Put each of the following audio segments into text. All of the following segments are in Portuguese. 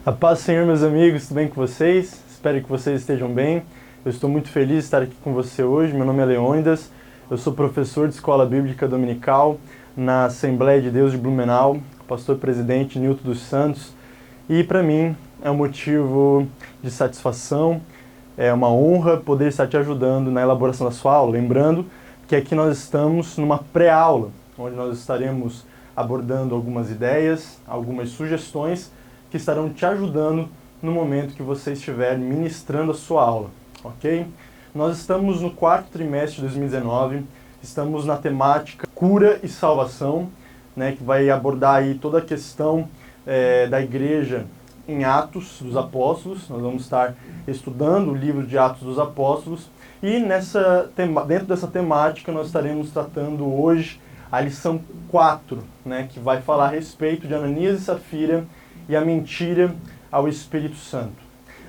A paz do Senhor, meus amigos, tudo bem com vocês? Espero que vocês estejam bem. Eu estou muito feliz de estar aqui com você hoje. Meu nome é Leônidas, eu sou professor de Escola Bíblica Dominical na Assembleia de Deus de Blumenau, pastor-presidente Nilton dos Santos. E para mim é um motivo de satisfação, é uma honra poder estar te ajudando na elaboração da sua aula. Lembrando que aqui nós estamos numa pré-aula, onde nós estaremos abordando algumas ideias, algumas sugestões que estarão te ajudando no momento que você estiver ministrando a sua aula, ok? Nós estamos no quarto trimestre de 2019, estamos na temática cura e salvação, né, que vai abordar aí toda a questão da igreja em Atos dos Apóstolos. Nós vamos estar estudando o livro de Atos dos Apóstolos e dentro dessa temática nós estaremos tratando hoje a lição 4, né, que vai falar a respeito de Ananias e Safira e a mentira ao Espírito Santo.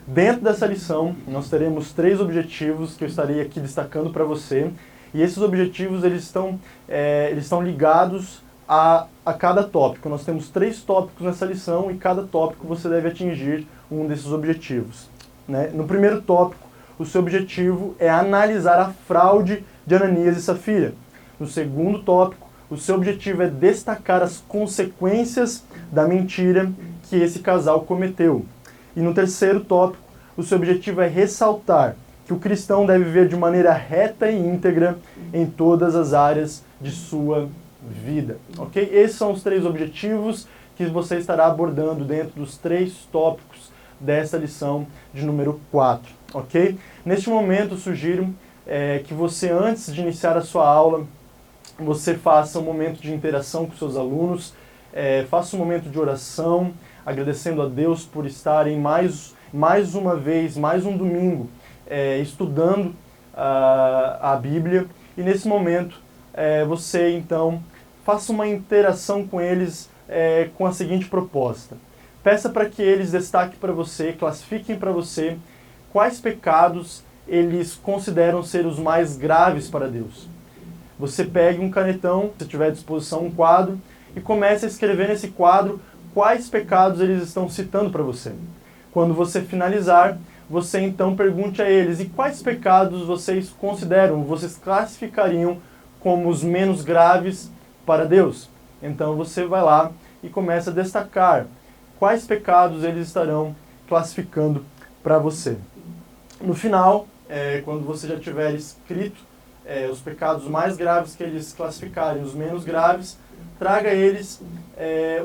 Dentro dessa lição, nós teremos 3 objetivos que eu estarei aqui destacando para você, e esses objetivos eles estão ligados a cada tópico. Nós temos 3 tópicos nessa lição e cada tópico você deve atingir um desses objetivos, né? No primeiro tópico, o seu objetivo é analisar a fraude de Ananias e Safira. No segundo tópico, o seu objetivo é destacar as consequências da mentira que esse casal cometeu. E no terceiro tópico, o seu objetivo é ressaltar que o cristão deve viver de maneira reta e íntegra em todas as áreas de sua vida. Ok? Esses são os 3 objetivos que você estará abordando dentro dos 3 tópicos dessa lição de número 4. Ok? Neste momento, eu sugiro que você, antes de iniciar a sua aula, você faça um momento de interação com seus alunos, faça um momento de oração, agradecendo a Deus por estarem mais uma vez, mais um domingo, estudando a Bíblia. E nesse momento, você então faça uma interação com eles com a seguinte proposta. Peça para que eles destaquem para você, classifiquem para você quais pecados eles consideram ser os mais graves para Deus. Você pegue um canetão, se tiver à disposição um quadro, e comece a escrever nesse quadro quais pecados eles estão citando para você. Quando você finalizar, você então pergunte a eles: e quais pecados vocês consideram, vocês classificariam como os menos graves para Deus? Então você vai lá e começa a destacar quais pecados eles estarão classificando para você. No final, quando você já tiver escrito os pecados mais graves que eles classificarem, os menos graves, traga a eles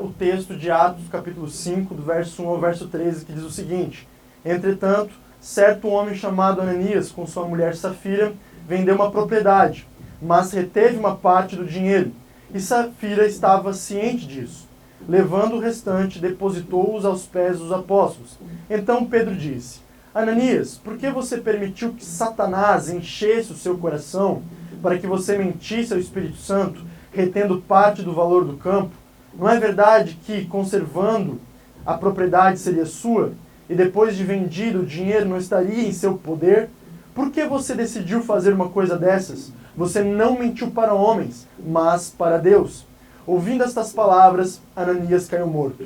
o texto de Atos, capítulo 5, do verso 1 ao verso 13, que diz o seguinte: Entretanto, certo homem chamado Ananias, com sua mulher Safira, vendeu uma propriedade, mas reteve uma parte do dinheiro, e Safira estava ciente disso. Levando o restante, depositou-os aos pés dos apóstolos. Então Pedro disse: Ananias, por que você permitiu que Satanás enchesse o seu coração para que você mentisse ao Espírito Santo, retendo parte do valor do campo? Não é verdade que, conservando, a propriedade seria sua, e depois de vendido o dinheiro não estaria em seu poder? Por que você decidiu fazer uma coisa dessas? Você não mentiu para homens, mas para Deus. Ouvindo estas palavras, Ananias caiu morto.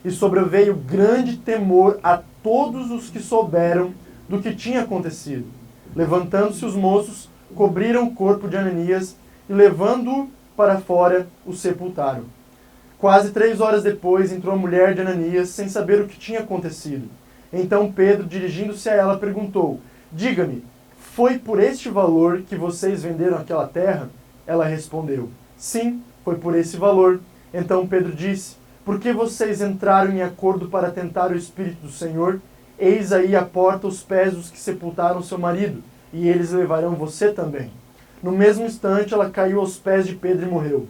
E sobreveio grande temor a todos os que souberam do que tinha acontecido. Levantando-se os moços, cobriram o corpo de Ananias e, levando-o para fora, o sepultaram. Quase 3 horas depois, entrou a mulher de Ananias, sem saber o que tinha acontecido. Então Pedro, dirigindo-se a ela, perguntou: Diga-me, foi por este valor que vocês venderam aquela terra? Ela respondeu: Sim, foi por esse valor. Então Pedro disse: Por que vocês entraram em acordo para tentar o Espírito do Senhor? Eis aí à porta os pés dos que sepultaram seu marido, e eles levarão você também. No mesmo instante, ela caiu aos pés de Pedro e morreu.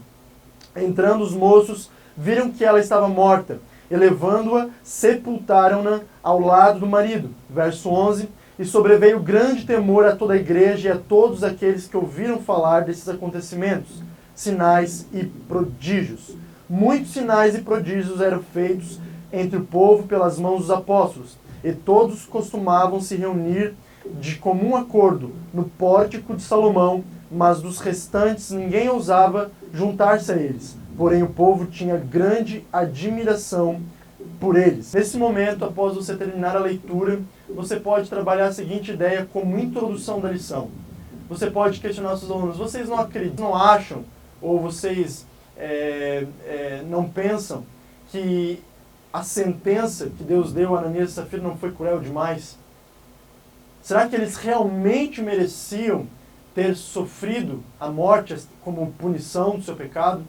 Entrando os moços, viram que ela estava morta, e levando-a, sepultaram-na ao lado do marido. Verso 11, e sobreveio grande temor a toda a igreja e a todos aqueles que ouviram falar desses acontecimentos, sinais e prodígios. Muitos sinais e prodígios eram feitos entre o povo pelas mãos dos apóstolos, e todos costumavam se reunir de comum acordo no pórtico de Salomão, mas dos restantes ninguém ousava juntar-se a eles. Porém o povo tinha grande admiração por eles. Nesse momento, após você terminar a leitura, você pode trabalhar a seguinte ideia como introdução da lição. Você pode questionar os seus alunos: vocês não acreditam, não acham, ou vocês não pensam que a sentença que Deus deu a Ananias e Safira não foi cruel demais? Será que eles realmente mereciam ter sofrido a morte como punição do seu pecado?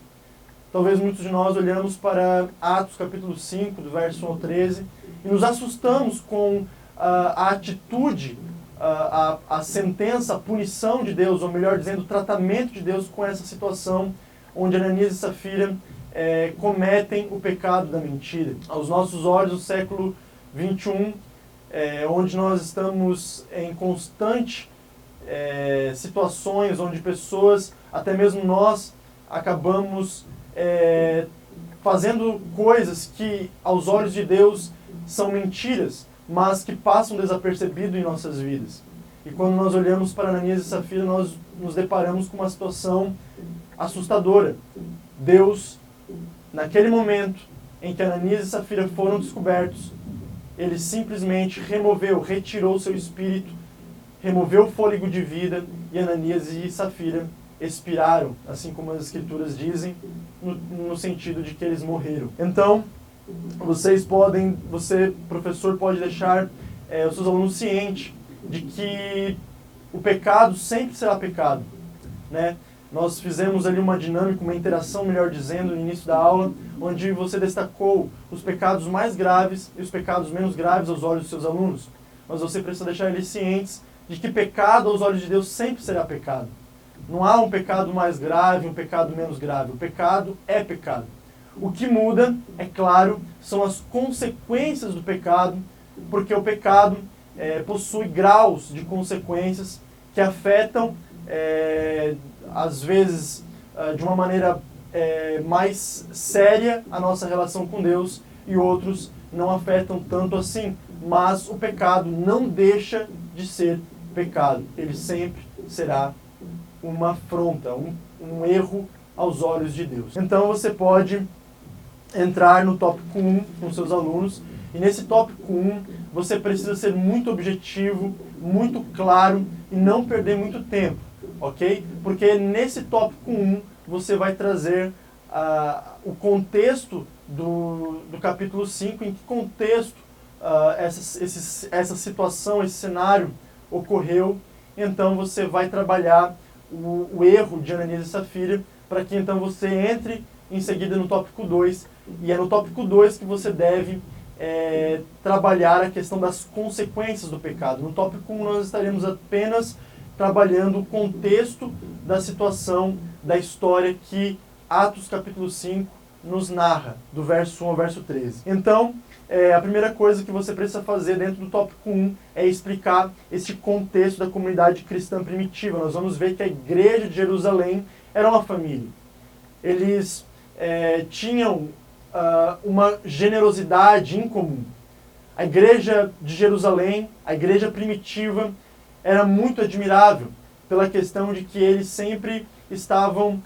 Talvez muitos de nós olhamos para Atos capítulo 5, do verso 1 ao 13, e nos assustamos com a atitude, a sentença, a punição de Deus, ou melhor dizendo, o tratamento de Deus com essa situação onde Ananias e Safira cometem o pecado da mentira. Aos nossos olhos, no século 21, onde nós estamos em constante situações onde pessoas, até mesmo nós, acabamos fazendo coisas que aos olhos de Deus são mentiras, mas que passam desapercebido em nossas vidas. E quando nós olhamos para Ananias e Safira, nós nos deparamos com uma situação assustadora. Deus, naquele momento em que Ananias e Safira foram descobertos, ele simplesmente retirou seu espírito, removeu o fôlego de vida, e Ananias e Safira expiraram, assim como as Escrituras dizem, no sentido de que eles morreram. Então, você, professor, pode deixar os seus alunos cientes de que o pecado sempre será pecado, né? Nós fizemos ali uma dinâmica, uma interação, melhor dizendo, no início da aula, onde você destacou os pecados mais graves e os pecados menos graves aos olhos dos seus alunos. Mas você precisa deixar eles cientes de que pecado aos olhos de Deus sempre será pecado. Não há um pecado mais grave, um pecado menos grave. O pecado é pecado. O que muda, é claro, são as consequências do pecado, porque o pecado possui graus de consequências que afetam, às vezes, de uma maneira mais séria a nossa relação com Deus, e outros não afetam tanto assim. Mas o pecado não deixa de ser pecado. Ele sempre será uma afronta, um erro aos olhos de Deus. Então você pode entrar no tópico 1 com seus alunos, e nesse tópico 1 você precisa ser muito objetivo, muito claro e não perder muito tempo, ok? Porque nesse tópico 1 você vai trazer o contexto do capítulo 5, em que contexto essa situação, esse cenário ocorreu. Então você vai trabalhar o erro de Ananias e Safira, para que então você entre em seguida no tópico 2, e é no tópico 2 que você deve trabalhar a questão das consequências do pecado. No tópico 1 nós estaremos apenas trabalhando o contexto da situação, da história que Atos capítulo 5 nos narra, do verso 1 ao verso 13. Então, a primeira coisa que você precisa fazer dentro do tópico 1 é explicar esse contexto da comunidade cristã primitiva. Nós vamos ver que a igreja de Jerusalém era uma família. Eles tinham uma generosidade incomum. A igreja de Jerusalém, a igreja primitiva, era muito admirável pela questão de que eles sempre estavam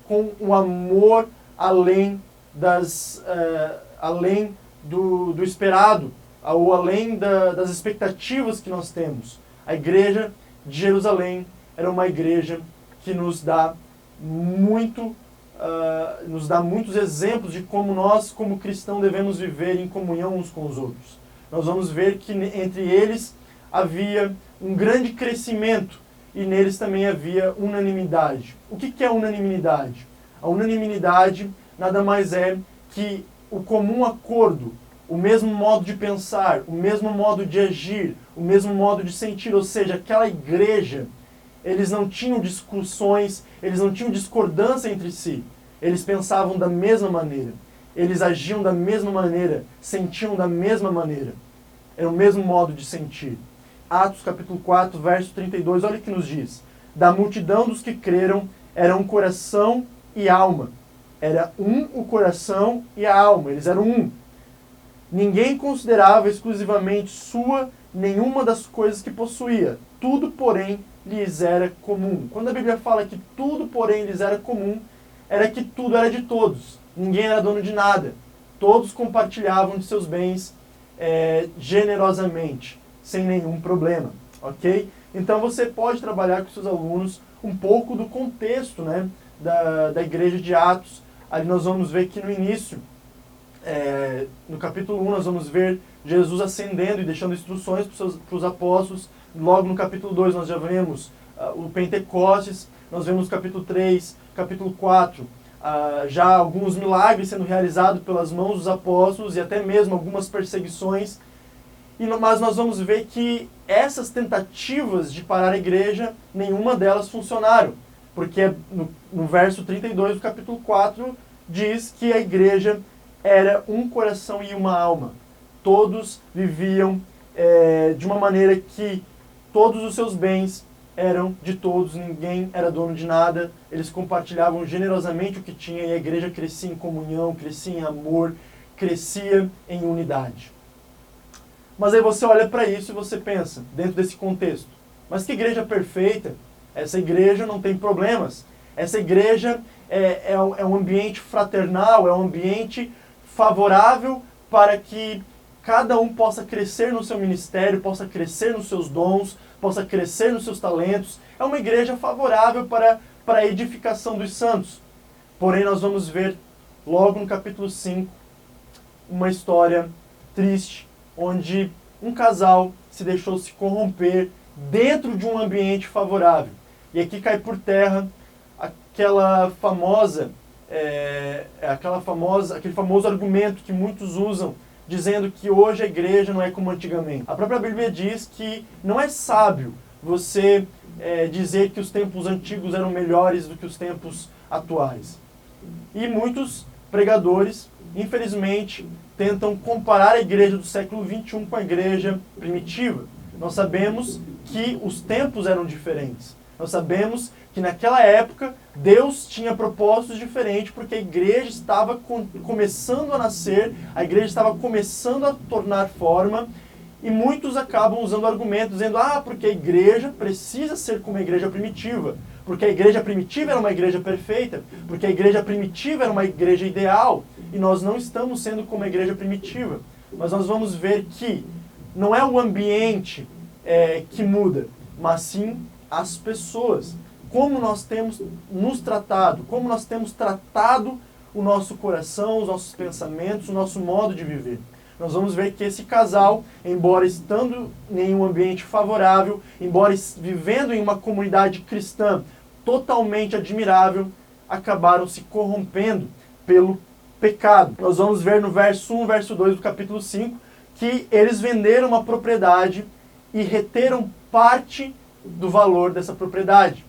com um amor além do esperado, ou além das expectativas que nós temos. A igreja de Jerusalém era uma igreja que nos dá muitos exemplos de como nós, como cristãos, devemos viver em comunhão uns com os outros. Nós vamos ver que entre eles havia um grande crescimento, e neles também havia unanimidade. O que é unanimidade? A unanimidade nada mais é que o comum acordo, o mesmo modo de pensar, o mesmo modo de agir, o mesmo modo de sentir. Ou seja, aquela igreja, eles não tinham discussões, eles não tinham discordância entre si. Eles pensavam da mesma maneira, eles agiam da mesma maneira, sentiam da mesma maneira. Era o mesmo modo de sentir. Atos capítulo 4, verso 32, olha o que nos diz. Da multidão dos que creram, era um coração e alma. Era o coração e a alma, eles eram um. Ninguém considerava exclusivamente sua nenhuma das coisas que possuía. Tudo, porém, lhes era comum. Quando a Bíblia fala que tudo, porém, lhes era comum, era que tudo era de todos. Ninguém era dono de nada. Todos compartilhavam de seus bens generosamente, sem nenhum problema, ok? Então você pode trabalhar com seus alunos um pouco do contexto, né, da igreja de Atos. Ali nós vamos ver que no início, no capítulo 1, nós vamos ver Jesus ascendendo e deixando instruções para os apóstolos. Logo no capítulo 2 nós já vemos o Pentecostes, nós vemos no capítulo 3, capítulo 4, já alguns milagres sendo realizados pelas mãos dos apóstolos e até mesmo algumas perseguições. Mas nós vamos ver que essas tentativas de parar a igreja, nenhuma delas funcionaram. Porque no verso 32 do capítulo 4 diz que a igreja era um coração e uma alma. Todos viviam de uma maneira que todos os seus bens eram de todos, ninguém era dono de nada. Eles compartilhavam generosamente o que tinha e a igreja crescia em comunhão, crescia em amor, crescia em unidade. Mas aí você olha para isso e você pensa, dentro desse contexto, mas que igreja perfeita? Essa igreja não tem problemas. Essa igreja é um ambiente fraternal, é um ambiente favorável para que cada um possa crescer no seu ministério, possa crescer nos seus dons, possa crescer nos seus talentos. É uma igreja favorável para a edificação dos santos. Porém, nós vamos ver logo no capítulo 5 uma história triste, onde um casal se deixou se corromper dentro de um ambiente favorável. E aqui cai por terra aquele famoso argumento que muitos usam, dizendo que hoje a igreja não é como antigamente. A própria Bíblia diz que não é sábio você dizer que os tempos antigos eram melhores do que os tempos atuais. E muitos pregadores, infelizmente, tentam comparar a igreja do século XXI com a igreja primitiva. Nós sabemos que os tempos eram diferentes. Nós sabemos que naquela época Deus tinha propósitos diferentes porque a igreja estava começando a nascer, a igreja estava começando a tornar forma, e muitos acabam usando argumentos dizendo porque a igreja precisa ser como a igreja primitiva, porque a igreja primitiva era uma igreja perfeita, porque a igreja primitiva era uma igreja ideal, e nós não estamos sendo como a igreja primitiva. Mas nós vamos ver que não é o ambiente que muda, mas sim as pessoas. Como nós temos nos tratado, como nós temos tratado o nosso coração, os nossos pensamentos, o nosso modo de viver. Nós vamos ver que esse casal, embora estando em um ambiente favorável, embora vivendo em uma comunidade cristã totalmente admirável, acabaram se corrompendo pelo pecado. Nós vamos ver no verso 1, verso 2 do capítulo 5, que eles venderam uma propriedade e reteram parte do valor dessa propriedade.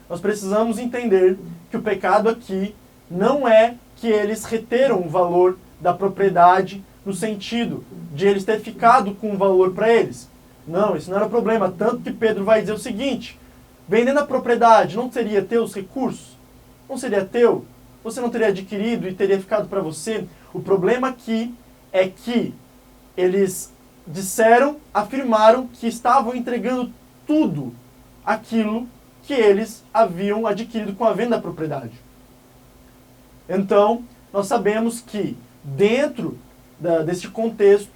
Nós precisamos entender que o pecado aqui não é que eles reteram o valor da propriedade no sentido de eles ter ficado com o valor para eles. Não, isso não era problema. Tanto que Pedro vai dizer o seguinte: vendendo a propriedade, não seria teu os recursos? Não seria teu? Você não teria adquirido e teria ficado para você? O problema aqui é que eles afirmaram que estavam entregando tudo aquilo que eles haviam adquirido com a venda da propriedade. Então, nós sabemos que dentro desse contexto,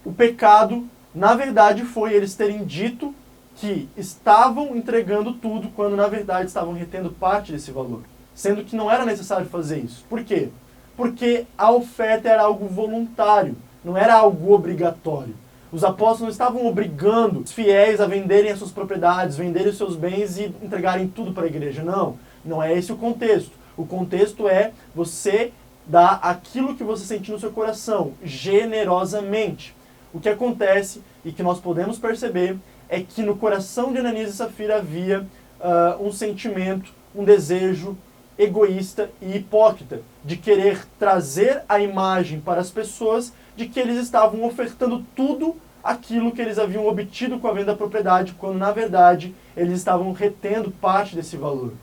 o pecado, na verdade, foi eles terem dito que estavam entregando tudo, quando na verdade estavam retendo parte desse valor. Sendo que não era necessário fazer isso. Por quê? Porque a oferta era algo voluntário, não era algo obrigatório. Os apóstolos não estavam obrigando os fiéis a venderem as suas propriedades, venderem os seus bens e entregarem tudo para a igreja. Não, não é esse o contexto. O contexto é você dar aquilo que você sentir no seu coração, generosamente. O que acontece e que nós podemos perceber é que no coração de Ananias e Safira havia um sentimento, um desejo egoísta e hipócrita de querer trazer a imagem para as pessoas de que eles estavam ofertando tudo aquilo que eles haviam obtido com a venda da propriedade, quando na verdade eles estavam retendo parte desse valor.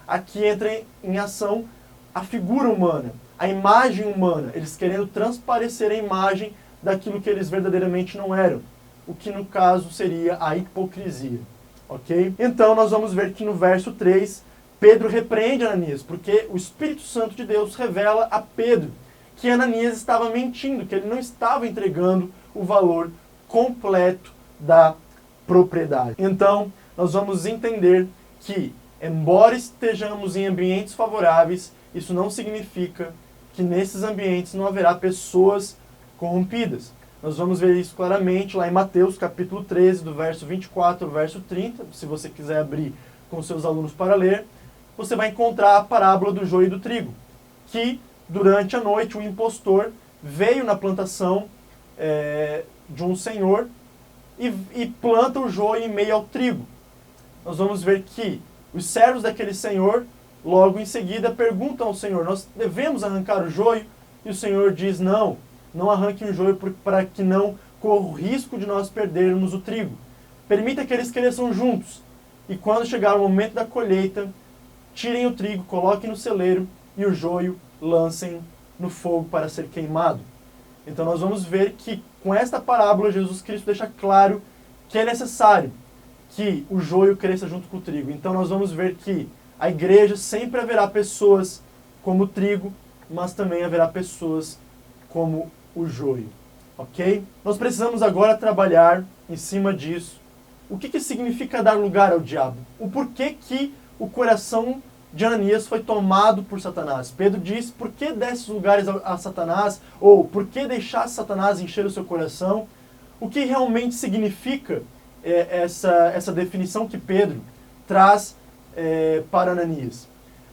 Aqui entra em ação a figura humana, a imagem humana, eles querendo transparecer a imagem daquilo que eles verdadeiramente não eram, o que no caso seria a hipocrisia, ok? Então nós vamos ver que no verso 3, Pedro repreende Ananias, porque o Espírito Santo de Deus revela a Pedro que Ananias estava mentindo, que ele não estava entregando o valor completo da propriedade. Então, nós vamos entender que, embora estejamos em ambientes favoráveis, isso não significa que nesses ambientes não haverá pessoas corrompidas. Nós vamos ver isso claramente lá em Mateus, capítulo 13, do verso 24 ao verso 30. Se você quiser abrir com seus alunos para ler, você vai encontrar a parábola do joio e do trigo, que durante a noite um impostor veio na plantação de um senhor e planta o joio em meio ao trigo. Nós vamos ver que os servos daquele senhor, logo em seguida, perguntam ao Senhor: nós devemos arrancar o joio? E o Senhor diz: não arranque o joio para que não corra o risco de nós perdermos o trigo. Permita que eles cresçam juntos. E quando chegar o momento da colheita, tirem o trigo, coloquem no celeiro e o joio lancem no fogo para ser queimado. Então nós vamos ver que com esta parábola Jesus Cristo deixa claro que é necessário que o joio cresça junto com o trigo. Então nós vamos ver que a igreja sempre haverá pessoas como o trigo, mas também haverá pessoas como o joio. Ok? Nós precisamos agora trabalhar em cima disso. O que significa dar lugar ao diabo? O porquê que o coração de Ananias foi tomado por Satanás? Pedro diz: por que desses lugares a Satanás? Ou por que deixasse Satanás encher o seu coração? O que realmente significa essa definição que Pedro traz para Ananias?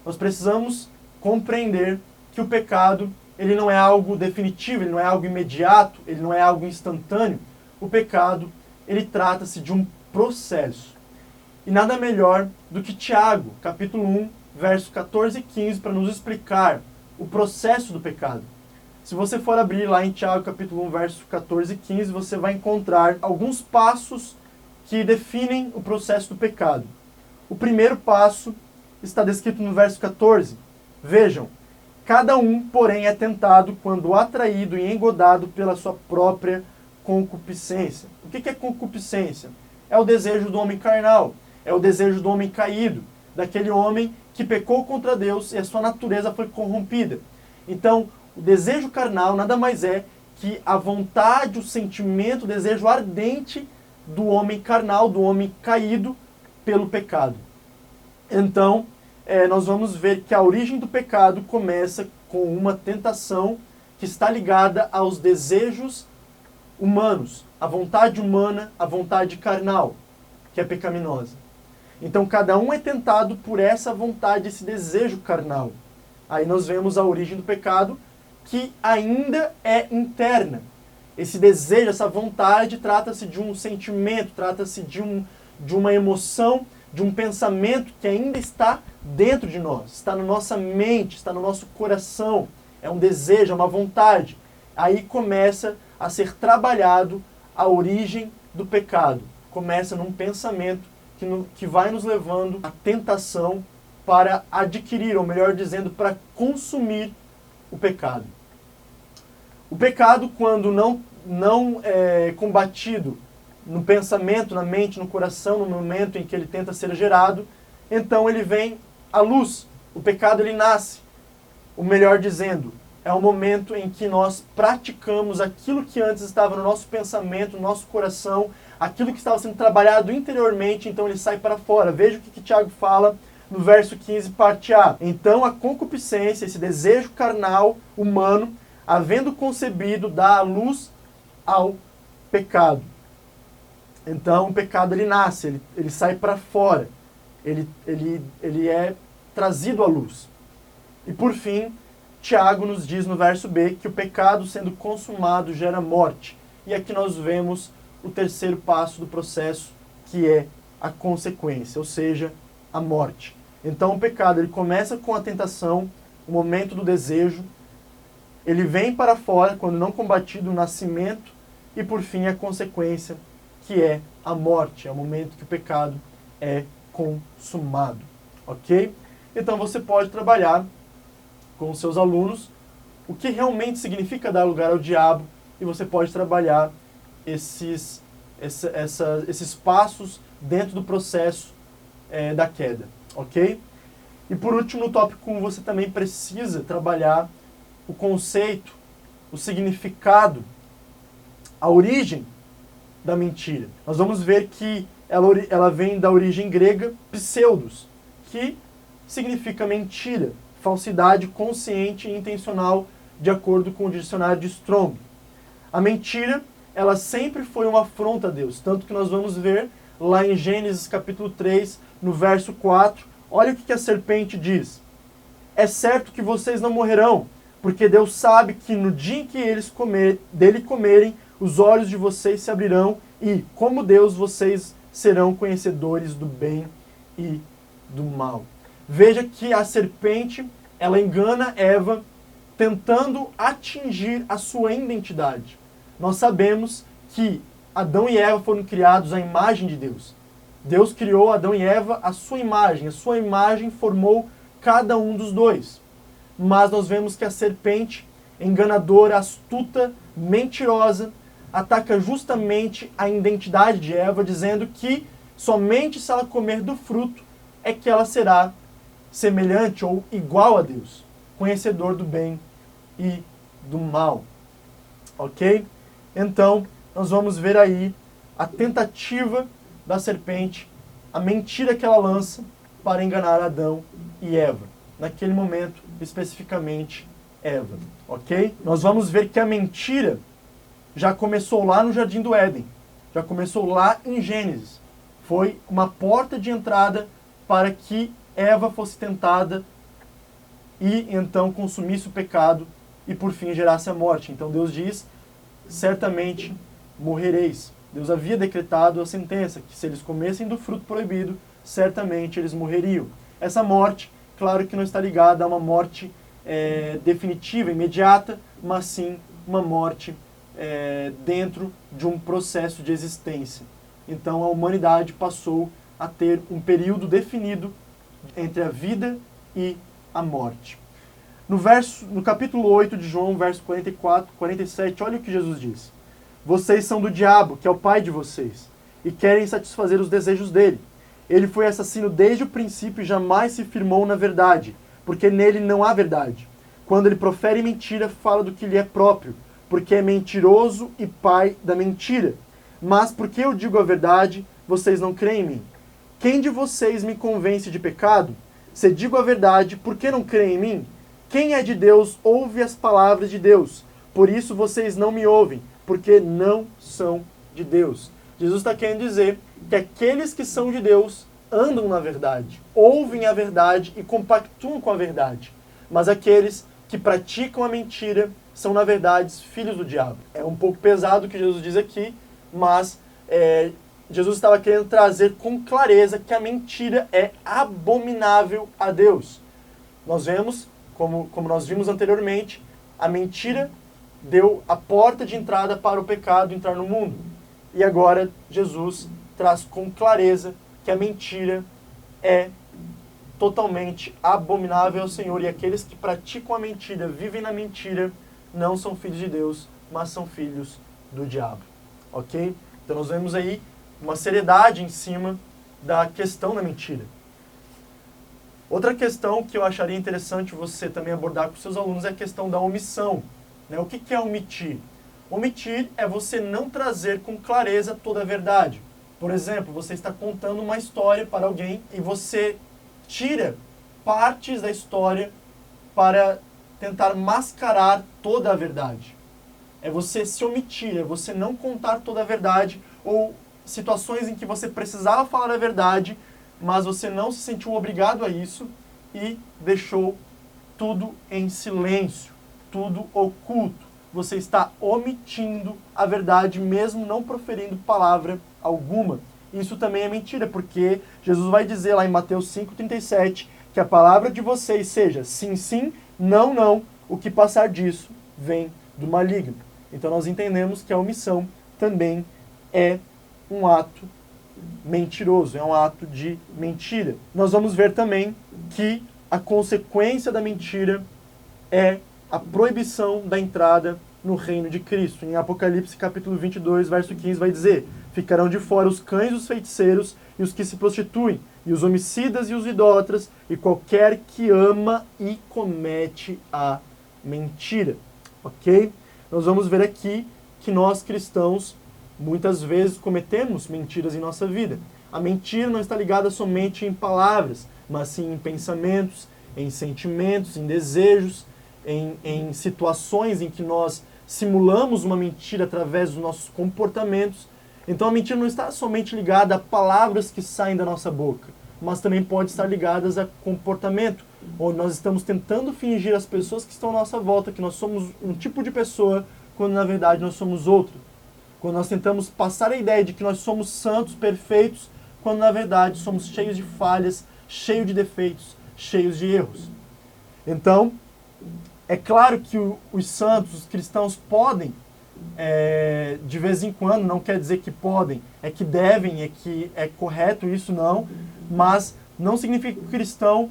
Nós precisamos compreender que o pecado, ele não é algo definitivo, ele não é algo imediato, ele não é algo instantâneo. O pecado, ele trata-se de um processo. E nada melhor do que Tiago, capítulo 1, versos 14 e 15, para nos explicar o processo do pecado. Se você for abrir lá em Tiago, capítulo 1, versos 14 e 15, você vai encontrar alguns passos que definem o processo do pecado. O primeiro passo está descrito no verso 14. Vejam: cada um, porém, é tentado quando atraído e engodado pela sua própria concupiscência. O que é concupiscência? É o desejo do homem carnal, é o desejo do homem caído, daquele homem que pecou contra Deus e a sua natureza foi corrompida. Então, o desejo carnal nada mais é que a vontade, o sentimento, o desejo ardente do homem carnal, do homem caído pelo pecado. Então, nós vamos ver que a origem do pecado começa com uma tentação que está ligada aos desejos humanos, a vontade humana, a vontade carnal, que é pecaminosa. Então, cada um é tentado por essa vontade, esse desejo carnal. Aí nós vemos a origem do pecado, que ainda é interna. Esse desejo, essa vontade, trata-se de um sentimento, trata-se de uma emoção, de um pensamento que ainda está dentro de nós, está na nossa mente, está no nosso coração. É um desejo, é uma vontade. Aí começa a ser trabalhado a origem do pecado. Começa num pensamento que vai nos levando à tentação para adquirir, ou melhor dizendo, para consumir o pecado. O pecado, quando não é combatido no pensamento, na mente, no coração, no momento em que ele tenta ser gerado, então ele vem à luz. O pecado, ele nasce. Ou melhor dizendo, é o momento em que nós praticamos aquilo que antes estava no nosso pensamento, no nosso coração, aquilo que estava sendo trabalhado interiormente, então ele sai para fora. Veja o que Tiago fala no verso 15, parte A. Então a concupiscência, esse desejo carnal humano, havendo concebido, dá a luz ao pecado. Então o pecado, ele nasce, ele sai para fora, ele é trazido à luz. E por fim, Tiago nos diz no verso B que o pecado sendo consumado gera morte. E aqui nós vemos o terceiro passo do processo, que é a consequência, ou seja, a morte. Então o pecado, ele começa com a tentação, o momento do desejo, ele vem para fora quando não combatido, o nascimento, e por fim a consequência, que é a morte, é o momento que o pecado é consumado. Ok? Então você pode trabalhar com os seus alunos o que realmente significa dar lugar ao diabo, e você pode trabalhar esses passos dentro do processo da queda, ok? E por último, no tópico 1, você também precisa trabalhar o conceito o significado, a origem da mentira. Nós vamos ver que ela vem da origem grega pseudos, que significa mentira, falsidade consciente e intencional, de acordo com o dicionário de Strong. A mentira, ela sempre foi uma afronta a Deus, tanto que nós vamos ver lá em Gênesis capítulo 3, no verso 4, olha o que a serpente diz. É certo que vocês não morrerão, porque Deus sabe que no dia em que eles dele comerem, os olhos de vocês se abrirão e, como Deus, vocês serão conhecedores do bem e do mal. Veja que a serpente, ela engana Eva, tentando atingir a sua identidade. Nós sabemos que Adão e Eva foram criados à imagem de Deus. Deus criou Adão e Eva à sua imagem formou cada um dos dois. Mas nós vemos que a serpente, enganadora, astuta, mentirosa, ataca justamente a identidade de Eva, dizendo que somente se ela comer do fruto é que ela será semelhante ou igual a Deus, conhecedor do bem e do mal. Ok? Então, nós vamos ver aí a tentativa da serpente, a mentira que ela lança para enganar Adão e Eva. Naquele momento, especificamente, Eva. Ok? Nós vamos ver que a mentira já começou lá no Jardim do Éden. Já começou lá em Gênesis. Foi uma porta de entrada para que Eva fosse tentada e então consumisse o pecado e por fim gerasse a morte. Então Deus diz, certamente morrereis. Deus havia decretado a sentença, que se eles comessem do fruto proibido, certamente eles morreriam. Essa morte, claro que não está ligada a uma morte definitiva, imediata, mas sim uma morte dentro de um processo de existência. Então a humanidade passou a ter um período definido entre a vida e a morte. No capítulo 8 de João, verso 44, 47, olha o que Jesus diz. Vocês são do diabo, que é o pai de vocês, e querem satisfazer os desejos dele. Ele foi assassino desde o princípio e jamais se firmou na verdade, porque nele não há verdade. Quando ele profere mentira, fala do que lhe é próprio, porque é mentiroso e pai da mentira. Mas porque eu digo a verdade, vocês não creem em mim. Quem de vocês me convence de pecado? Se digo a verdade, por que não creem em mim? Quem é de Deus ouve as palavras de Deus. Por isso vocês não me ouvem, porque não são de Deus. Jesus está querendo dizer que aqueles que são de Deus andam na verdade, ouvem a verdade e compactuam com a verdade. Mas aqueles que praticam a mentira são, na verdade, filhos do diabo. É um pouco pesado o que Jesus diz aqui, mas Jesus estava querendo trazer com clareza que a mentira é abominável a Deus. Nós vemos, como nós vimos anteriormente, a mentira deu a porta de entrada para o pecado entrar no mundo. E agora Jesus traz com clareza que a mentira é totalmente abominável ao Senhor. E aqueles que praticam a mentira, vivem na mentira, não são filhos de Deus, mas são filhos do diabo. Ok? Então nós vemos aí uma seriedade em cima da questão da mentira. Outra questão que eu acharia interessante você também abordar com seus alunos é a questão da omissão. O que é omitir? Omitir é você não trazer com clareza toda a verdade. Por exemplo, você está contando uma história para alguém e você tira partes da história para tentar mascarar toda a verdade. É você se omitir, é você não contar toda a verdade, ou situações em que você precisava falar a verdade, mas você não se sentiu obrigado a isso e deixou tudo em silêncio, tudo oculto. Você está omitindo a verdade, mesmo não proferindo palavra alguma. Isso também é mentira, porque Jesus vai dizer lá em Mateus 5,37 que a palavra de vocês seja sim, sim, não, não. O que passar disso vem do maligno. Então nós entendemos que a omissão também é um ato mentiroso, é um ato de mentira. Nós vamos ver também que a consequência da mentira é a proibição da entrada no reino de Cristo. Em Apocalipse capítulo 22, verso 15, vai dizer: ficarão de fora os cães, os feiticeiros e os que se prostituem, e os homicidas e os idólatras, e qualquer que ama e comete a mentira. Ok? nós vamos ver aqui que nós cristãos muitas vezes cometemos mentiras em nossa vida. A mentira não está ligada somente em palavras, mas sim em pensamentos, em sentimentos, em desejos, em situações em que nós simulamos uma mentira através dos nossos comportamentos. Então a mentira não está somente ligada a palavras que saem da nossa boca, mas também pode estar ligada a comportamento, onde nós estamos tentando fingir às pessoas que estão à nossa volta que nós somos um tipo de pessoa, quando na verdade nós somos outro. Quando nós tentamos passar a ideia de que nós somos santos, perfeitos, quando na verdade somos cheios de falhas, cheios de defeitos, cheios de erros. Então, é claro que os santos, os cristãos podem, de vez em quando, não quer dizer que podem, é que devem, é que é correto isso, não, mas não significa que o cristão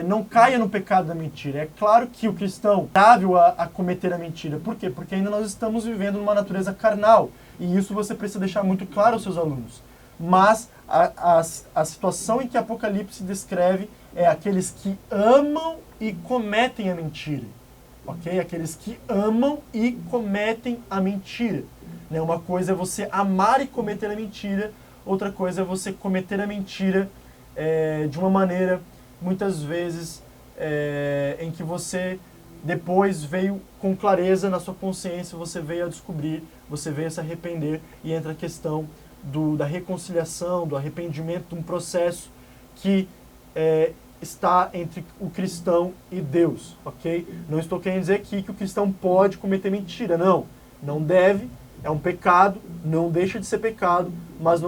não caia no pecado da mentira. É claro que o cristão é hábil a cometer a mentira. Por quê? Porque ainda nós estamos vivendo numa natureza carnal. E isso você precisa deixar muito claro aos seus alunos. Mas a situação em que Apocalipse descreve é aqueles que amam e cometem a mentira. Ok? Aqueles que amam e cometem a mentira. Né? Uma coisa é você amar e cometer a mentira, outra coisa é você cometer a mentira de uma maneira, muitas vezes, em que você depois veio com clareza na sua consciência, você veio a descobrir, você veio a se arrepender, e entra a questão da reconciliação, do arrependimento, de um processo que está entre o cristão e Deus, ok? Não estou querendo dizer aqui que o cristão pode cometer mentira, não. Não deve, é um pecado, não deixa de ser pecado, mas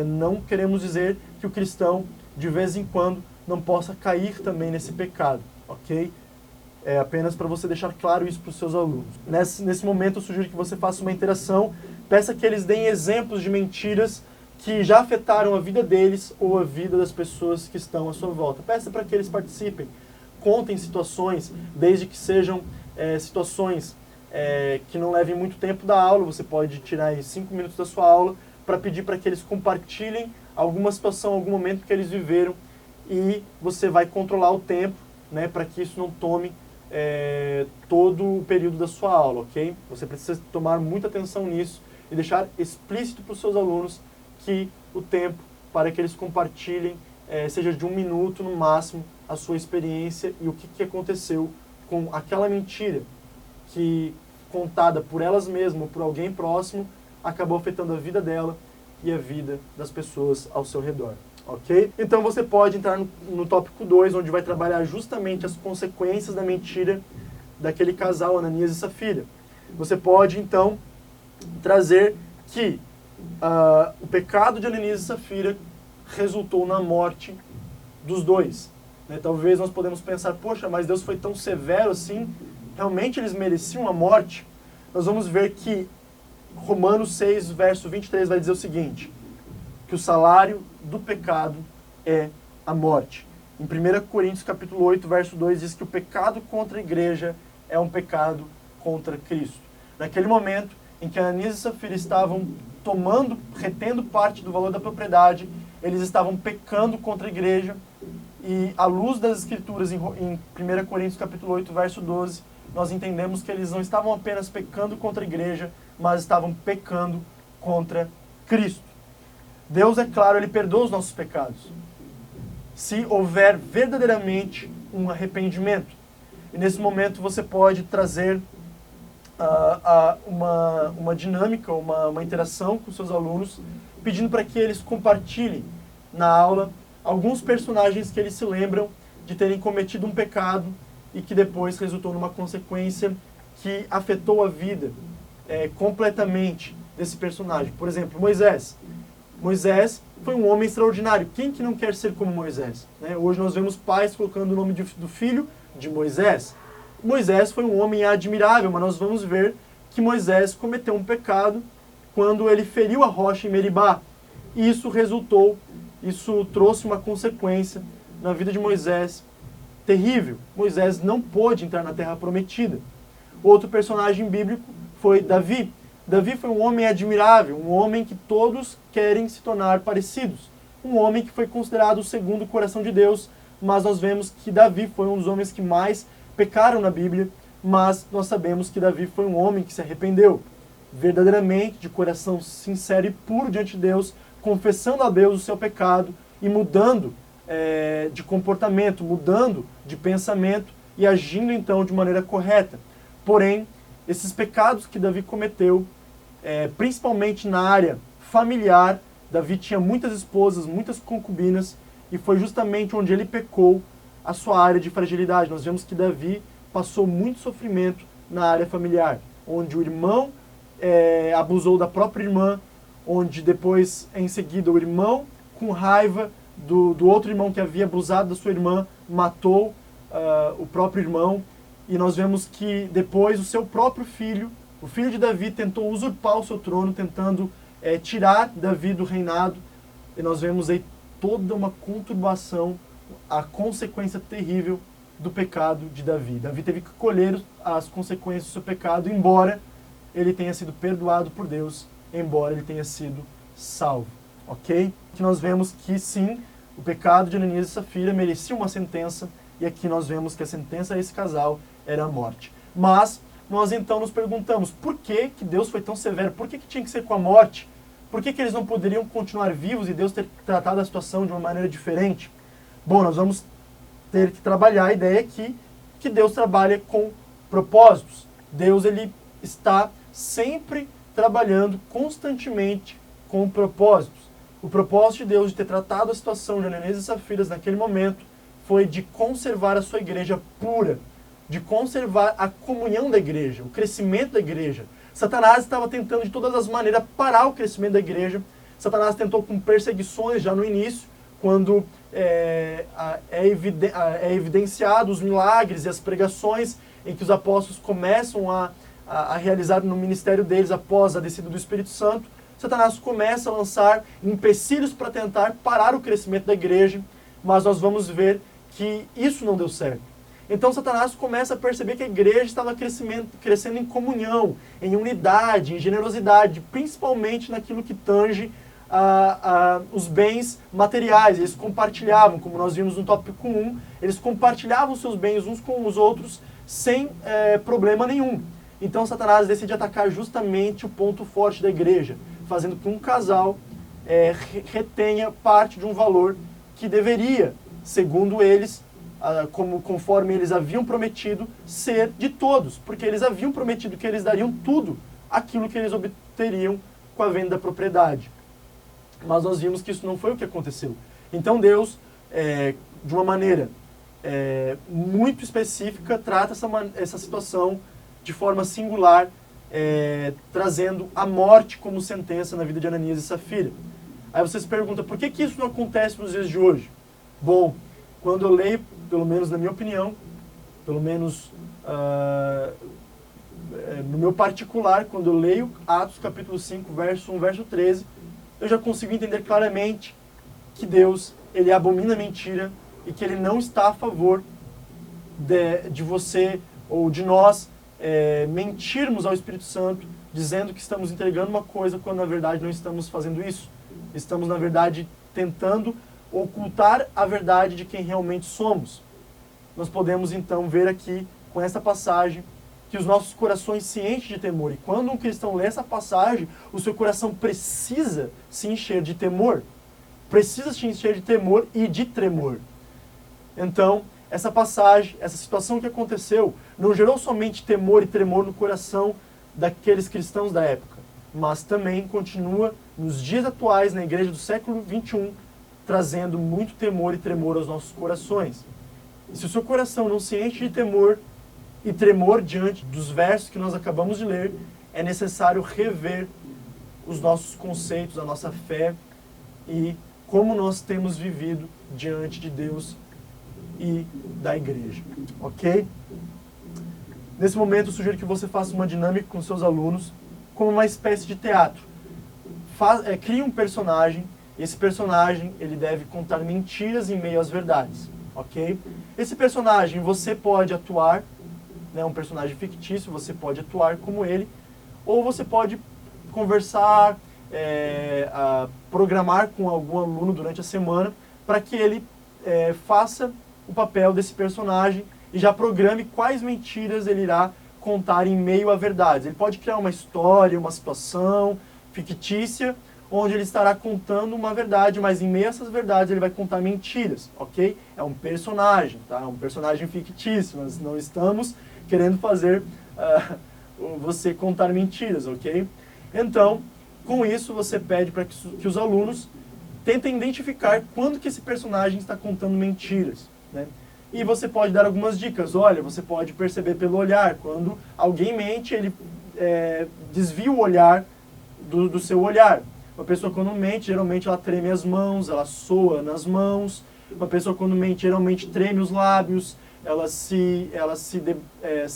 não queremos dizer que o cristão, de vez em quando, não possa cair também nesse pecado, ok? É apenas para você deixar claro isso para os seus alunos. Nesse momento eu sugiro que você faça uma interação, peça que eles deem exemplos de mentiras que já afetaram a vida deles ou a vida das pessoas que estão à sua volta. Peça para que eles participem, contem situações, desde que sejam situações que não levem muito tempo da aula. Você pode tirar aí 5 minutos da sua aula para pedir para que eles compartilhem alguma situação, algum momento que eles viveram, e você vai controlar o tempo, né, para que isso não tome todo o período da sua aula, ok? Você precisa tomar muita atenção nisso e deixar explícito para os seus alunos que o tempo para que eles compartilhem seja de 1 minuto no máximo a sua experiência e o que aconteceu com aquela mentira que, contada por elas mesmas ou por alguém próximo, acabou afetando a vida dela e a vida das pessoas ao seu redor. Ok? Então você pode entrar no tópico 2, onde vai trabalhar justamente as consequências da mentira daquele casal, Ananias e Safira. Você pode, então, trazer que o pecado de Ananias e Safira resultou na morte dos dois. Né? Talvez nós podemos pensar, poxa, mas Deus foi tão severo assim? Realmente eles mereciam a morte? Nós vamos ver que Romanos 6, verso 23 vai dizer o seguinte, que o salário do pecado é a morte. Em 1 Coríntios capítulo 8, verso 2, diz que o pecado contra a igreja é um pecado contra Cristo. Naquele momento em que Ananias e Safira estavam retendo parte do valor da propriedade, eles estavam pecando contra a igreja, e à luz das Escrituras, em 1 Coríntios capítulo 8, verso 12, nós entendemos que eles não estavam apenas pecando contra a igreja, mas estavam pecando contra Cristo. Deus, é claro, Ele perdoa os nossos pecados, se houver verdadeiramente um arrependimento. E nesse momento você pode trazer uma dinâmica, uma interação com seus alunos, pedindo para que eles compartilhem na aula alguns personagens que eles se lembram de terem cometido um pecado e que depois resultou numa consequência que afetou a vida completamente desse personagem. Por exemplo, Moisés. Moisés foi um homem extraordinário. Quem que não quer ser como Moisés? Né? Hoje nós vemos pais colocando o nome do filho de Moisés. Moisés foi um homem admirável, mas nós vamos ver que Moisés cometeu um pecado quando ele feriu a rocha em Meribá. E isso trouxe uma consequência na vida de Moisés terrível. Moisés não pôde entrar na terra prometida. Outro personagem bíblico foi Davi. Davi foi um homem admirável, um homem que todos querem se tornar parecidos. Um homem que foi considerado o segundo coração de Deus, mas nós vemos que Davi foi um dos homens que mais pecaram na Bíblia, mas nós sabemos que Davi foi um homem que se arrependeu, verdadeiramente, de coração sincero e puro diante de Deus, confessando a Deus o seu pecado e mudando de comportamento, mudando de pensamento e agindo então de maneira correta. Porém, esses pecados que Davi cometeu, principalmente na área familiar, Davi tinha muitas esposas, muitas concubinas, e foi justamente onde ele pecou a sua área de fragilidade. Nós vemos que Davi passou muito sofrimento na área familiar, onde o irmão abusou da própria irmã, onde depois, em seguida, o irmão, com raiva do outro irmão que havia abusado da sua irmã, matou o próprio irmão. E nós vemos que depois o seu próprio filho, o filho de Davi, tentou usurpar o seu trono, tentando tirar Davi do reinado. E nós vemos aí toda uma conturbação, a consequência terrível do pecado de Davi. Davi teve que colher as consequências do seu pecado, embora ele tenha sido perdoado por Deus, embora ele tenha sido salvo. Ok? Aqui nós vemos que sim, o pecado de Ananias e Safira merecia uma sentença, e aqui nós vemos que a sentença a esse casal era a morte. Mas nós então nos perguntamos, por que Deus foi tão severo? Por que tinha que ser com a morte? Por que eles não poderiam continuar vivos e Deus ter tratado a situação de uma maneira diferente? Bom, nós vamos ter que trabalhar a ideia aqui que Deus trabalha com propósitos. Deus ele está sempre trabalhando constantemente com propósitos. O propósito de Deus de ter tratado a situação de Ananias e Safira naquele momento foi de conservar a sua igreja pura, de conservar a comunhão da igreja, o crescimento da igreja. Satanás estava tentando de todas as maneiras parar o crescimento da igreja. Satanás tentou com perseguições já no início, quando é evidenciado os milagres e as pregações em que os apóstolos começam a realizar no ministério deles após a descida do Espírito Santo. Satanás começa a lançar empecilhos para tentar parar o crescimento da igreja, mas nós vamos ver que isso não deu certo. Então Satanás começa a perceber que a igreja estava crescendo em comunhão, em unidade, em generosidade, principalmente naquilo que tange os bens materiais. Eles compartilhavam, como nós vimos no tópico 1, eles compartilhavam seus bens uns com os outros sem problema nenhum. Então Satanás decide atacar justamente o ponto forte da igreja, fazendo com que um casal retenha parte de um valor que deveria, segundo eles, conforme eles haviam prometido, ser de todos, porque eles haviam prometido que eles dariam tudo aquilo que eles obteriam com a venda da propriedade. Mas nós vimos que isso não foi o que aconteceu. Então Deus, de uma maneira muito específica, trata essa situação de forma singular, trazendo a morte como sentença na vida de Ananias e Safira. Aí você se pergunta, por que isso não acontece nos dias de hoje? Bom, quando eu leio, pelo menos na minha opinião, pelo menos no meu particular, quando eu leio Atos capítulo 5, verso 1, verso 13, eu já consigo entender claramente que Deus, ele abomina a mentira e que ele não está a favor de você ou de nós mentirmos ao Espírito Santo, dizendo que estamos entregando uma coisa quando na verdade não estamos fazendo isso. Estamos, na verdade, tentando ocultar a verdade de quem realmente somos. Nós podemos então ver aqui, com essa passagem, que os nossos corações se enchem de temor. E quando um cristão lê essa passagem, o seu coração precisa se encher de temor. Precisa se encher de temor e de tremor. Então, essa passagem, essa situação que aconteceu, não gerou somente temor e tremor no coração daqueles cristãos da época, mas também continua nos dias atuais, na igreja do século XXI, trazendo muito temor e tremor aos nossos corações. E se o seu coração não se enche de temor e tremor diante dos versos que nós acabamos de ler, é necessário rever os nossos conceitos, a nossa fé e como nós temos vivido diante de Deus e da igreja. Ok? Nesse momento, eu sugiro que você faça uma dinâmica com seus alunos, como uma espécie de teatro. Crie um personagem. Esse personagem, ele deve contar mentiras em meio às verdades, ok? Esse personagem você pode atuar, né, um personagem fictício, você pode atuar como ele, ou você pode conversar, programar com algum aluno durante a semana para que ele faça o papel desse personagem e já programe quais mentiras ele irá contar em meio a verdades. Ele pode criar uma história, uma situação fictícia, onde ele estará contando uma verdade, mas em meio a essas verdades ele vai contar mentiras, ok? É um personagem, tá? É um personagem fictício, nós não estamos querendo fazer você contar mentiras, ok? Então, com isso você pede para que os alunos tentem identificar quando que esse personagem está contando mentiras, né? E você pode dar algumas dicas. Olha, você pode perceber pelo olhar. Quando alguém mente, ele desvia o olhar do seu olhar. Uma pessoa quando mente, geralmente ela treme as mãos, ela soa nas mãos. Uma pessoa quando mente, geralmente treme os lábios, ela se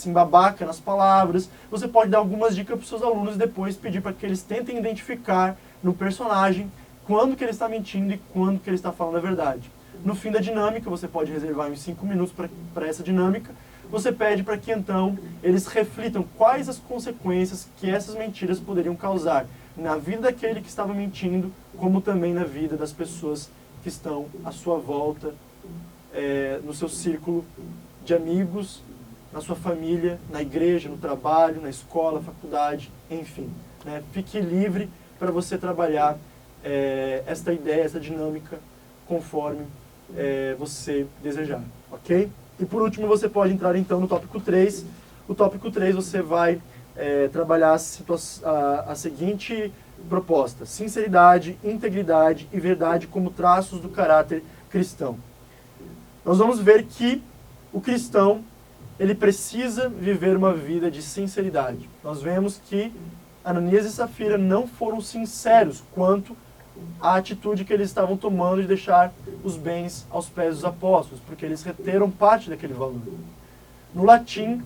embabaca nas palavras. Você pode dar algumas dicas para os seus alunos e depois pedir para que eles tentem identificar no personagem quando que ele está mentindo e quando que ele está falando a verdade. No fim da dinâmica, você pode reservar uns 5 minutos para essa dinâmica. Você pede para que então eles reflitam quais as consequências que essas mentiras poderiam causar na vida daquele que estava mentindo, como também na vida das pessoas que estão à sua volta, no seu círculo de amigos, na sua família, na igreja, no trabalho, na escola, faculdade, enfim, né? Fique livre para você trabalhar esta ideia, essa dinâmica, conforme você desejar, ok? E por último, você pode entrar então no tópico 3. O tópico 3 você vai trabalhar a seguinte proposta: sinceridade, integridade e verdade como traços do caráter cristão. Nós vamos ver que o cristão, ele precisa viver uma vida de sinceridade. Nós vemos que Ananias e Safira não foram sinceros quanto à atitude que eles estavam tomando de deixar os bens aos pés dos apóstolos, porque eles reteram parte daquele valor. No latim,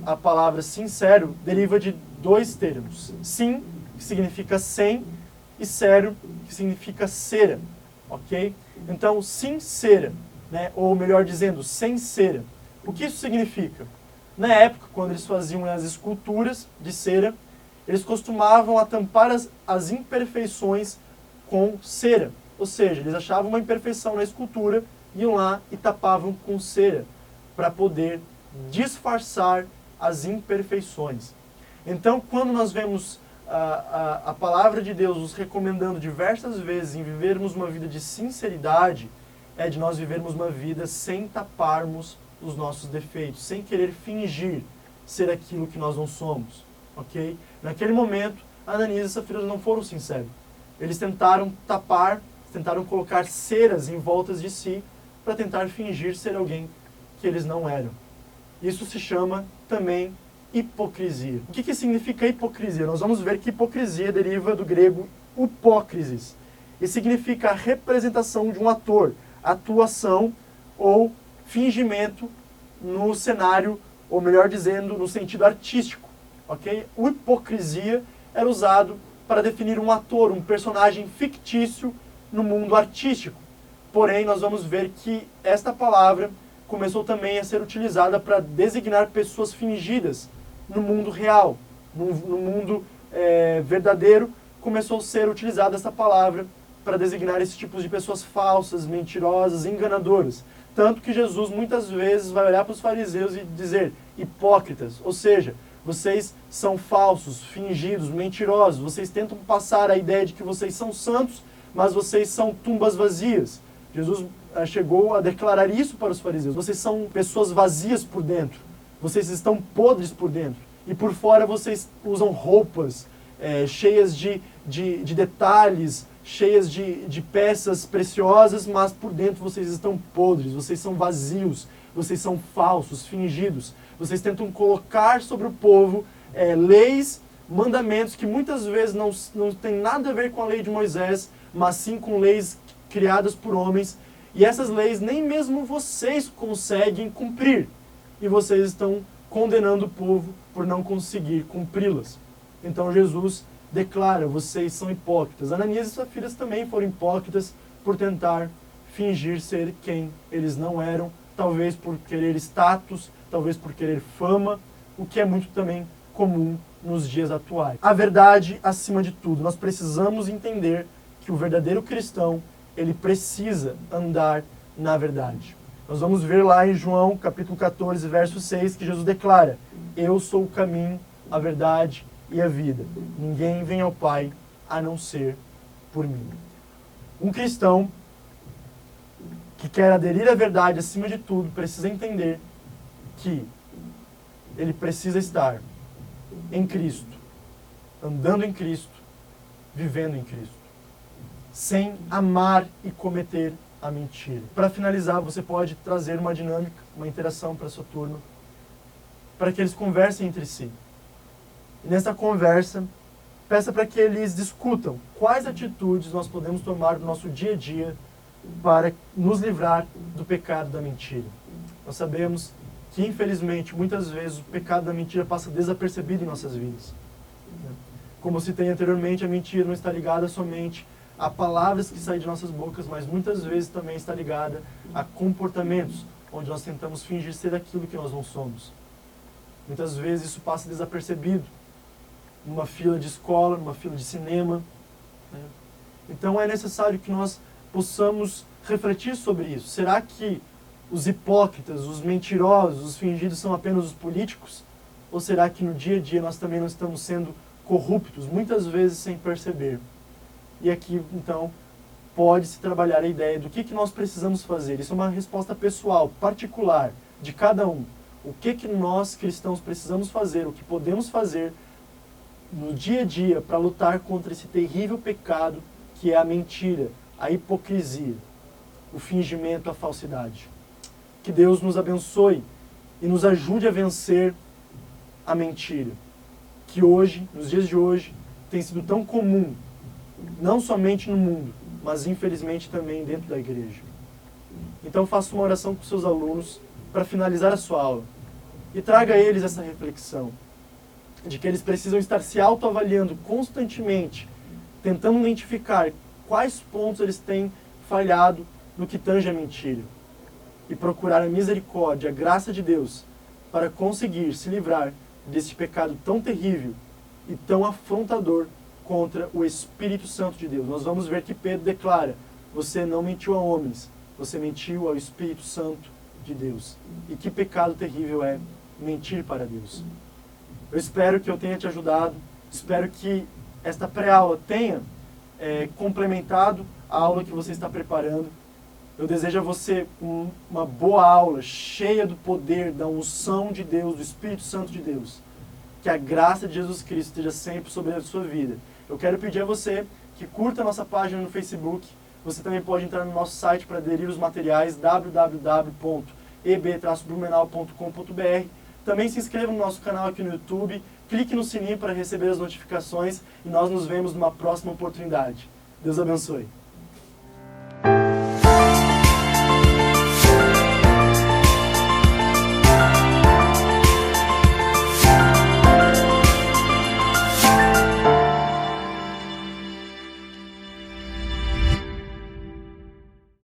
a palavra sincero deriva de 2 termos. Sim, que significa sem, e sério, que significa cera, ok? Então, sincera, né? Ou melhor dizendo, sem cera. O que isso significa? Na época, quando eles faziam as esculturas de cera, eles costumavam tampar as imperfeições com cera. Ou seja, eles achavam uma imperfeição na escultura, iam lá e tapavam com cera, para poder disfarçar as imperfeições. Então, quando nós vemos a palavra de Deus nos recomendando diversas vezes em vivermos uma vida de sinceridade, é de nós vivermos uma vida sem taparmos os nossos defeitos, sem querer fingir ser aquilo que nós não somos, ok? Naquele momento, Ananias e Safira não foram sinceros. Eles tentaram tapar, tentaram colocar ceras em volta de si para tentar fingir ser alguém que eles não eram. Isso se chama também hipocrisia. O que significa hipocrisia? Nós vamos ver que hipocrisia deriva do grego upócrisis e significa a representação de um ator, atuação ou fingimento no cenário, ou melhor dizendo, no sentido artístico. Okay? O hipocrisia era usado para definir um ator, um personagem fictício no mundo artístico. Porém, nós vamos ver que esta palavra começou também a ser utilizada para designar pessoas fingidas no mundo real, no mundo verdadeiro. Começou a ser utilizada essa palavra para designar esses tipos de pessoas falsas, mentirosas, enganadoras. Tanto que Jesus muitas vezes vai olhar para os fariseus e dizer: hipócritas, ou seja, vocês são falsos, fingidos, mentirosos, vocês tentam passar a ideia de que vocês são santos, mas vocês são tumbas vazias. Jesus chegou a declarar isso para os fariseus: vocês são pessoas vazias por dentro, vocês estão podres por dentro, e por fora vocês usam roupas cheias de detalhes, cheias de peças preciosas, mas por dentro vocês estão podres, vocês são vazios, vocês são falsos, fingidos. Vocês tentam colocar sobre o povo leis, mandamentos que muitas vezes não tem nada a ver com a lei de Moisés, mas sim com leis criadas por homens. E essas leis nem mesmo vocês conseguem cumprir. E vocês estão condenando o povo por não conseguir cumpri-las. Então Jesus declara: vocês são hipócritas. Ananias e Safira também foram hipócritas por tentar fingir ser quem eles não eram, talvez por querer status, talvez por querer fama, o que é muito também comum nos dias atuais. A verdade acima de tudo. Nós precisamos entender que o verdadeiro cristão, ele precisa andar na verdade. Nós vamos ver lá em João, capítulo 14, verso 6, que Jesus declara: eu sou o caminho, a verdade e a vida. Ninguém vem ao Pai a não ser por mim. Um cristão que quer aderir à verdade acima de tudo precisa entender que ele precisa estar em Cristo, andando em Cristo, vivendo em Cristo, sem amar e cometer a mentira. Para finalizar, você pode trazer uma dinâmica, uma interação para a sua turma, para que eles conversem entre si. E nessa conversa, peça para que eles discutam quais atitudes nós podemos tomar no nosso dia a dia para nos livrar do pecado da mentira. Nós sabemos que, infelizmente, muitas vezes o pecado da mentira passa desapercebido em nossas vidas. Como citei anteriormente, a mentira não está ligada somente a palavras que saem de nossas bocas, mas muitas vezes também está ligada a comportamentos, onde nós tentamos fingir ser aquilo que nós não somos. Muitas vezes isso passa desapercebido, numa fila de escola, numa fila de cinema. Então é necessário que nós possamos refletir sobre isso. Será que os hipócritas, os mentirosos, os fingidos são apenas os políticos? Ou será que no dia a dia nós também não estamos sendo corruptos, muitas vezes sem perceber? E aqui, então, pode-se trabalhar a ideia do que nós precisamos fazer. Isso é uma resposta pessoal, particular, de cada um. O que nós, cristãos, precisamos fazer, o que podemos fazer no dia a dia para lutar contra esse terrível pecado que é a mentira, a hipocrisia, o fingimento, a falsidade. Que Deus nos abençoe e nos ajude a vencer a mentira, que hoje, nos dias de hoje, tem sido tão comum, não somente no mundo, mas infelizmente também dentro da igreja. Então faça uma oração com seus alunos para finalizar a sua aula e traga a eles essa reflexão de que eles precisam estar se autoavaliando constantemente, tentando identificar quais pontos eles têm falhado no que tange a mentira e procurar a misericórdia, a graça de Deus para conseguir se livrar desse pecado tão terrível e tão afrontador contra o Espírito Santo de Deus. Nós vamos ver que Pedro declara: você não mentiu a homens, você mentiu ao Espírito Santo de Deus. E que pecado terrível é mentir para Deus. Eu espero que eu tenha te ajudado, espero que esta pré-aula tenha complementado a aula que você está preparando. Eu desejo a você uma boa aula, cheia do poder, da unção de Deus, do Espírito Santo de Deus. Que a graça de Jesus Cristo esteja sempre sobre a sua vida. Eu quero pedir a você que curta a nossa página no Facebook. Você também pode entrar no nosso site para aderir os materiais, www.eb-blumenau.com.br. Também se inscreva no nosso canal aqui no YouTube, clique no sininho para receber as notificações e nós nos vemos numa próxima oportunidade. Deus abençoe.